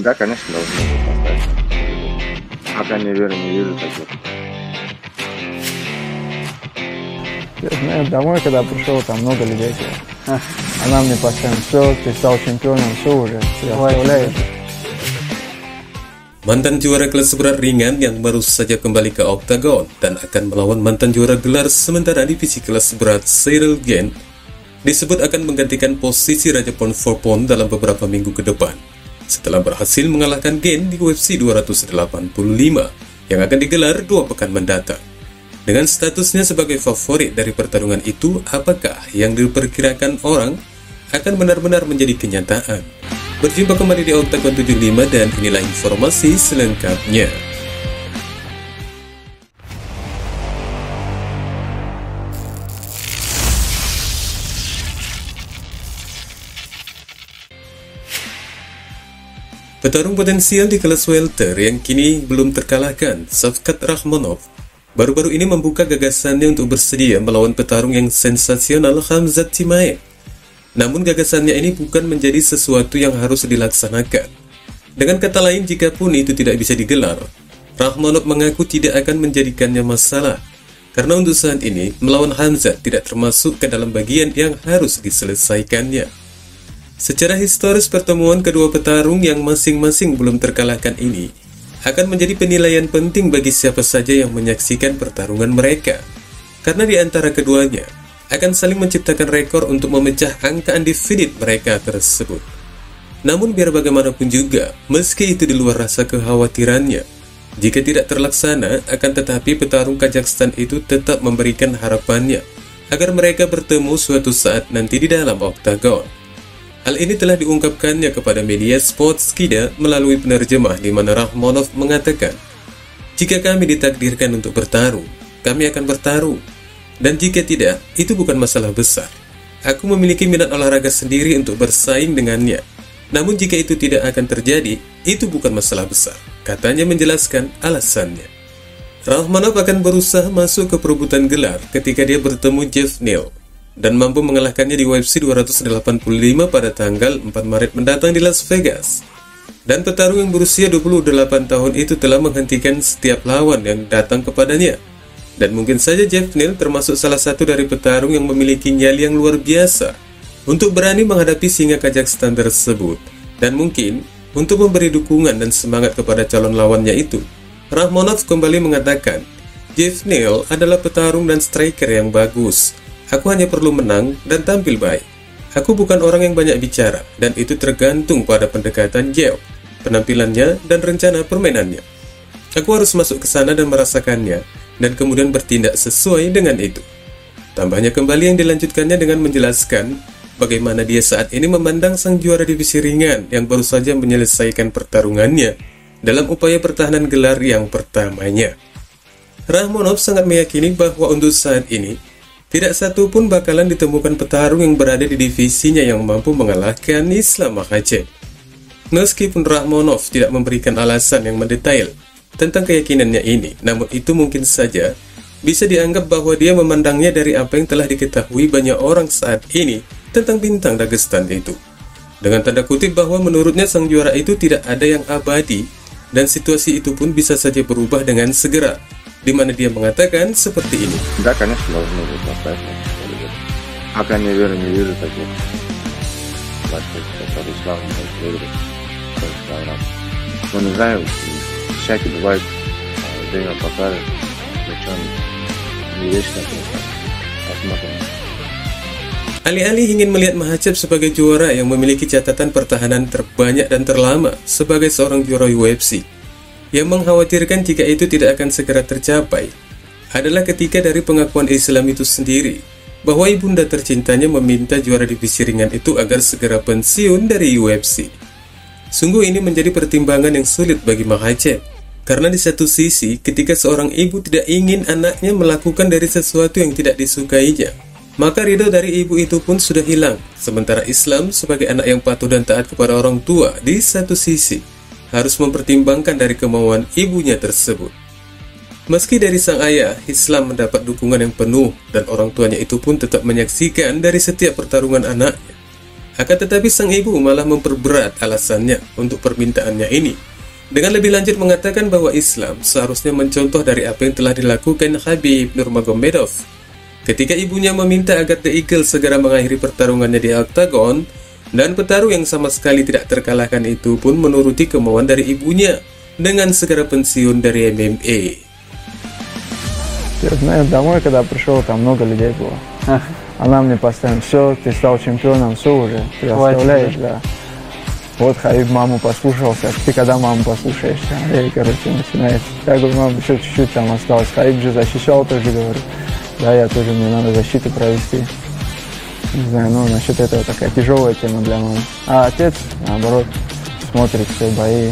Да, конечно, должны быть поставить. Пока не верю, не вижу таких. Я знаю, домой, когда пришел, там много людей. Она мне постоянно: все, ты стал чемпионом, все уже, ты оставляешь. Mantan juara kelas berat ringan yang baru saja kembali ke Oktagon dan akan melawan mantan juara gelar sementara divisi kelas berat Ciryl Gane disebut akan menggantikan posisi Raja Pound for Pound dalam beberapa minggu ke depan setelah berhasil mengalahkan Gane di UFC 285 yang akan digelar 2 pekan mendatang. Dengan statusnya sebagai favorit dari pertarungan itu, apakah yang diperkirakan orang akan benar-benar menjadi kenyataan? Berjumpa kembali di Oktagon 75 dan inilah informasi selengkapnya. Petarung potensial di kelas welter yang kini belum terkalahkan, Shavkat Rakhmonov, baru-baru ini membuka gagasannya untuk bersedia melawan petarung yang sensasional Khamzat Chimaev. Namun gagasannya ini bukan menjadi sesuatu yang harus dilaksanakan. Dengan kata lain, jikapun itu tidak bisa digelar, Rakhmonov mengaku tidak akan menjadikannya masalah, karena untuk saat ini melawan Khamzat tidak termasuk ke dalam bagian yang harus diselesaikannya. Secara historis, pertemuan kedua petarung yang masing-masing belum terkalahkan ini akan menjadi penilaian penting bagi siapa saja yang menyaksikan pertarungan mereka, karena di antara keduanya akan saling menciptakan rekor untuk memecah angka undefeated mereka tersebut. Namun biar bagaimanapun juga, meski itu di luar rasa kekhawatirannya, jika tidak terlaksana, akan tetapi petarung Kazakhstan itu tetap memberikan harapannya agar mereka bertemu suatu saat nanti di dalam Oktagon. Hal ini telah diungkapkannya kepada media Sportskida melalui penerjemah di mana Rakhmonov mengatakan, "Jika kami ditakdirkan untuk bertarung, kami akan bertarung. Dan jika tidak, itu bukan masalah besar. Aku memiliki minat olahraga sendiri untuk bersaing dengannya. Namun jika itu tidak akan terjadi, itu bukan masalah besar," katanya menjelaskan alasannya. Rakhmonov akan berusaha masuk ke perebutan gelar ketika dia bertemu Jeff Neal dan mampu mengalahkannya di UFC 285 pada tanggal 4 Maret mendatang di Las Vegas. Dan petarung yang berusia 28 tahun itu telah menghentikan setiap lawan yang datang kepadanya. Dan mungkin saja Jeff Neal termasuk salah satu dari petarung yang memiliki nyali yang luar biasa untuk berani menghadapi singa Kazakhstan tersebut. Dan mungkin untuk memberi dukungan dan semangat kepada calon lawannya itu, Rakhmonov kembali mengatakan, "Jeff Neal adalah petarung dan striker yang bagus. Aku hanya perlu menang dan tampil baik. Aku bukan orang yang banyak bicara, dan itu tergantung pada pendekatan Jeff, penampilannya, dan rencana permainannya. Aku harus masuk ke sana dan merasakannya, dan kemudian bertindak sesuai dengan itu." Tambahnya kembali yang dilanjutkannya dengan menjelaskan bagaimana dia saat ini memandang sang juara divisi ringan yang baru saja menyelesaikan pertarungannya dalam upaya pertahanan gelar yang pertamanya. Rakhmonov sangat meyakini bahwa untuk saat ini tidak satu pun bakalan ditemukan petarung yang berada di divisinya yang mampu mengalahkan Islam Makhachev. Meskipun Rakhmonov tidak memberikan alasan yang mendetail tentang keyakinannya ini, namun itu mungkin saja bisa dianggap bahwa dia memandangnya dari apa yang telah diketahui banyak orang saat ini tentang bintang Dagestan itu. Dengan tanda kutip bahwa menurutnya sang juara itu tidak ada yang abadi, dan situasi itu pun bisa saja berubah dengan segera, di mana dia mengatakan seperti ini. Да, конечно, должны быть поставить. Пока не верю, не вижу таких. Который славно выиграет. Но не знаю, всякий бывает, время покажет, причем не вечно. Посмотрим. Alih-alih ingin melihat Makhachev sebagai juara yang memiliki catatan pertahanan terbanyak dan terlama sebagai seorang juara UFC, yang mengkhawatirkan jika itu tidak akan segera tercapai adalah ketika dari pengakuan Islam itu sendiri bahwa ibunda tercintanya meminta juara divisi ringan itu agar segera pensiun dari UFC. Sungguh ini menjadi pertimbangan yang sulit bagi Makhachev, karena di satu sisi ketika seorang ibu tidak ingin anaknya melakukan dari sesuatu yang tidak disukainya, maka ridho dari ibu itu pun sudah hilang. Sementara Islam sebagai anak yang patuh dan taat kepada orang tua di satu sisi harus mempertimbangkan dari kemauan ibunya tersebut. Meski dari sang ayah, Islam mendapat dukungan yang penuh dan orang tuanya itu pun tetap menyaksikan dari setiap pertarungan anaknya. Akan tetapi sang ibu malah memperberat alasannya untuk permintaannya ini, dengan lebih lanjut mengatakan bahwa Islam seharusnya mencontoh dari apa yang telah dilakukan Khabib Nurmagomedov. Ketika ibunya meminta agar The Eagle segera mengakhiri pertarungannya di oktagon, dan petarung yang sama sekali tidak terkalahkan itu pun menuruti kemauan dari ibunya dengan segera pensiun dari MMA. Знаешь, домой, когда пришел, там много людей было. Она мне постоянно: все, ты стал чемпионом, все уже, ты оставляешь, да. Вот Хабиб маму послушался, ты когда маму послушаешься? И, начинает. Я говорю: мам, еще чуть-чуть там осталось. Хабиб же защищал тоже, говорю. Да, я тоже, мне надо защиту провести. Не знаю, насчет этого такая тяжелая тема для мамы. А отец, наоборот, смотрит все бои.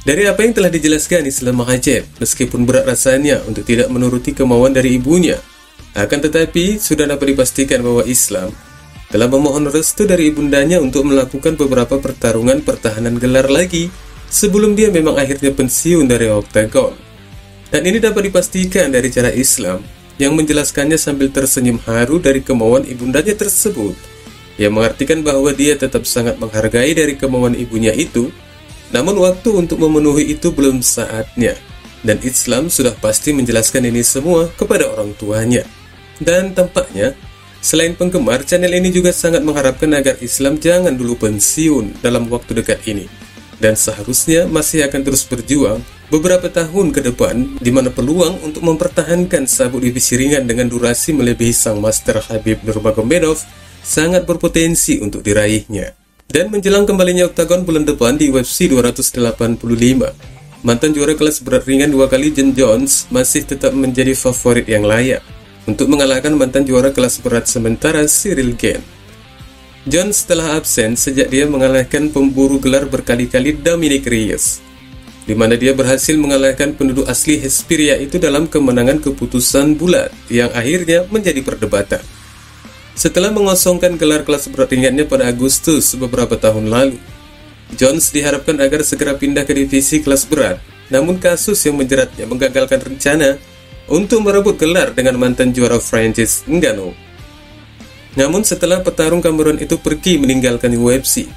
Dari apa yang telah dijelaskan Islam Makhachev, meskipun berat rasanya untuk tidak menuruti kemauan dari ibunya, akan tetapi sudah dapat dipastikan bahwa Islam telah memohon restu dari ibundanya untuk melakukan beberapa pertarungan pertahanan gelar lagi sebelum dia memang akhirnya pensiun dari oktagon. Dan ini dapat dipastikan dari cara Islam yang menjelaskannya sambil tersenyum haru dari kemauan ibundanya tersebut, yang mengartikan bahwa dia tetap sangat menghargai dari kemauan ibunya itu. Namun waktu untuk memenuhi itu belum saatnya, dan Islam sudah pasti menjelaskan ini semua kepada orang tuanya. Dan tampaknya, selain penggemar, channel ini juga sangat mengharapkan agar Islam jangan dulu pensiun dalam waktu dekat ini, dan seharusnya masih akan terus berjuang beberapa tahun ke depan, di mana peluang untuk mempertahankan sabuk divisi ringan dengan durasi melebihi sang master Khabib Nurmagomedov sangat berpotensi untuk diraihnya. Dan menjelang kembalinya oktagon bulan depan di UFC 285, mantan juara kelas berat ringan 2 kali Jon Jones masih tetap menjadi favorit yang layak untuk mengalahkan mantan juara kelas berat sementara Ciryl Gane. Jones telah absen sejak dia mengalahkan pemburu gelar berkali-kali Dominick Reyes, di mana dia berhasil mengalahkan penduduk asli Hesperia itu dalam kemenangan keputusan bulat yang akhirnya menjadi perdebatan. Setelah mengosongkan gelar kelas berat ringannya pada Agustus beberapa tahun lalu, Jones diharapkan agar segera pindah ke divisi kelas berat, namun kasus yang menjeratnya menggagalkan rencana untuk merebut gelar dengan mantan juara Francis Ngannou. Namun setelah petarung Cameron itu pergi meninggalkan UFC,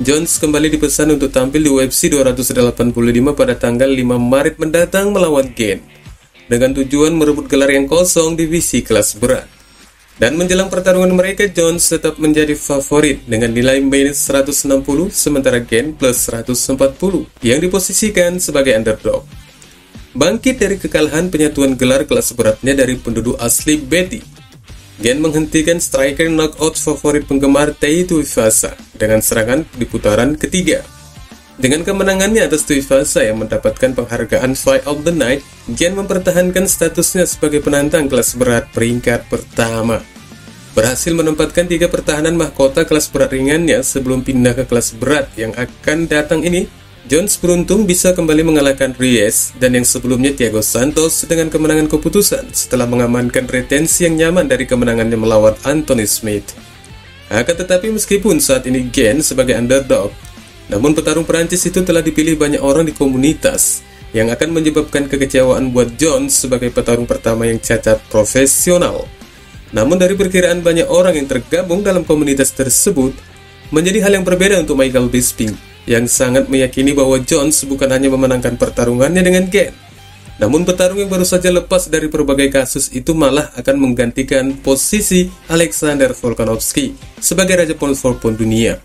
Jones kembali dipesan untuk tampil di UFC 285 pada tanggal 5 Maret mendatang melawan Gane, dengan tujuan merebut gelar yang kosong divisi kelas berat. Dan menjelang pertarungan mereka, Jones tetap menjadi favorit dengan nilai minus 160, sementara Gane plus 140 yang diposisikan sebagai underdog. Bangkit dari kekalahan penyatuan gelar kelas beratnya dari penduduk asli Betty, Gane menghentikan striker knockout favorit penggemar Tai Tuivasa dengan serangan di putaran ketiga. Dengan kemenangannya atas Tuivasa yang mendapatkan penghargaan Fight of the Night, Gane mempertahankan statusnya sebagai penantang kelas berat peringkat pertama. Berhasil menempatkan 3 pertahanan mahkota kelas berat ringannya sebelum pindah ke kelas berat yang akan datang ini. Jones beruntung bisa kembali mengalahkan Reyes dan yang sebelumnya Thiago Santos dengan kemenangan keputusan setelah mengamankan retensi yang nyaman dari kemenangannya melawan Anthony Smith. Akan tetapi meskipun saat ini Gane sebagai underdog, namun petarung Perancis itu telah dipilih banyak orang di komunitas, yang akan menyebabkan kekecewaan buat Jones sebagai petarung pertama yang cacat profesional. Namun dari perkiraan banyak orang yang tergabung dalam komunitas tersebut, menjadi hal yang berbeda untuk Michael Bisping, yang sangat meyakini bahwa Jones bukan hanya memenangkan pertarungannya dengan Gane, namun petarung yang baru saja lepas dari berbagai kasus itu malah akan menggantikan posisi Alexander Volkanovski sebagai Raja Pound for Pound dunia.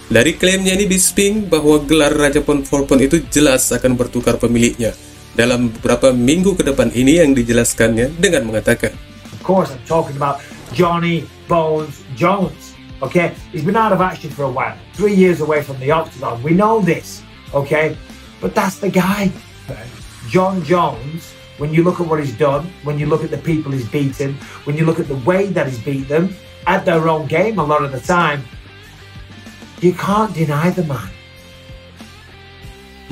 Dari klaimnya ini Bisping bahwa gelar Raja Pound for Pound itu jelas akan bertukar pemiliknya dalam beberapa minggu ke depan ini, yang dijelaskannya dengan mengatakan, Of course, I'm talking about Johnny Bones Jones. Okay, he's been out of action for a while, 3 years away from the octagon. We know this, okay, but that's the guy. Jon Jones, when you look at what he's done, when you look at the people he's beaten, when you look at the way that he's beat them at their own game a lot of the time, you can't deny the man.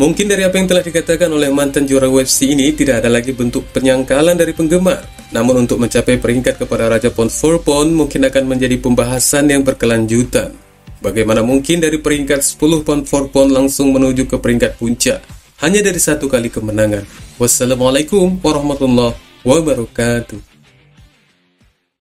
Mungkin dari apa yang telah dikatakan oleh mantan juara UFC ini tidak ada lagi bentuk penyangkalan dari penggemar. Namun untuk mencapai peringkat kepada Raja Pound for Pound mungkin akan menjadi pembahasan yang berkelanjutan. Bagaimana mungkin dari peringkat 10 Pound for Pound langsung menuju ke peringkat puncak hanya dari 1 kali kemenangan. Wassalamualaikum warahmatullahi wabarakatuh.